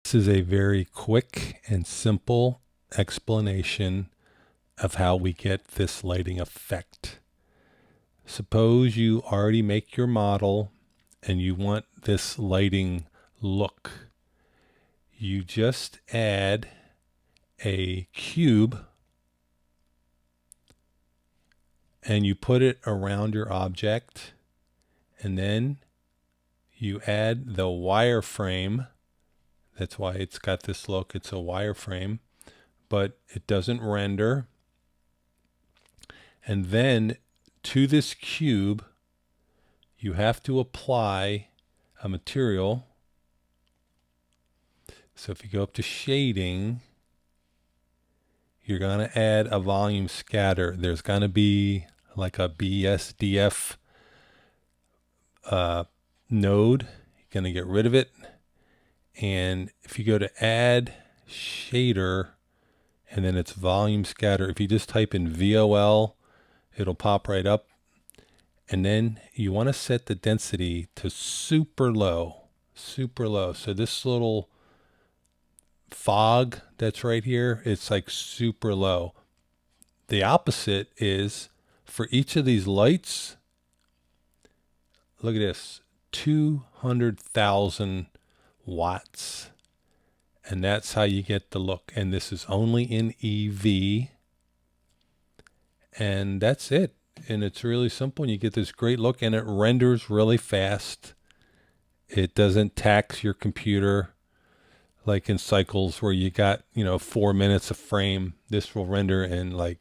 This is a very quick and simple explanation of how we get this lighting effect. Suppose you already make your model and you want this lighting look. You just add a cube and you put it around your object, and then you add the wireframe. That's why it's got this look. It's a wireframe, but it doesn't render. And then to this cube, you have to apply a material. So if you go up to shading, you're going to add a volume scatter. There's going to be like a BSDF node. You're going to get rid of it. And if you go to add shader, and then it's volume scatter, if you just type in VOL, it'll pop right up. And then you want to set the density to super low, super low. So this little fog that's right here, it's like super low. The opposite is for each of these lights, look at this, 200,000 watts. And that's how you get the look. And this is only in EV. And that's it. And it's really simple. And you get this great look, and it renders really fast. It doesn't tax your computer like in cycles where you got, 4 minutes a frame. This will render in like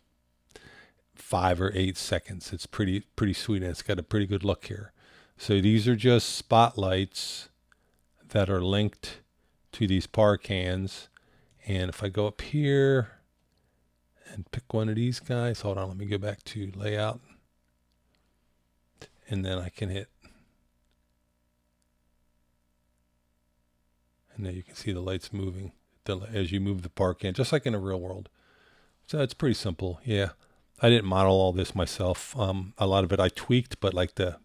5 or 8 seconds. It's pretty sweet, and it's got a pretty good look here. So these are just spotlights that are linked to these par cans. And if I go up here and pick one of these guys, hold on, let me go back to layout, and then I can hit, and there you can see the lights moving as you move the par can, just like in the real world. So it's pretty simple. Yeah, I didn't model all this myself. A lot of it I tweaked, but like the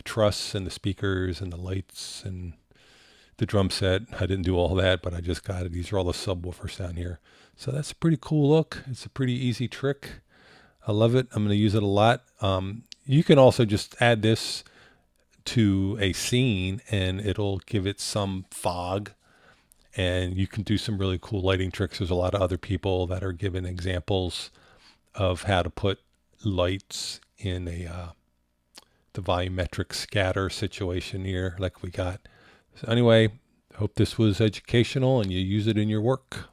truss and the speakers and the lights and the drum set, I didn't do all that, but I just got it. These are all the subwoofers down here. So that's a pretty cool look. It's a pretty easy trick. I love it. I'm going to use it a lot. You can also just add this to a scene and it'll give it some fog, and you can do some really cool lighting tricks. There's a lot of other people that are giving examples of how to put lights in the volumetric scatter situation here like we got. So anyway, hope this was educational and you use it in your work.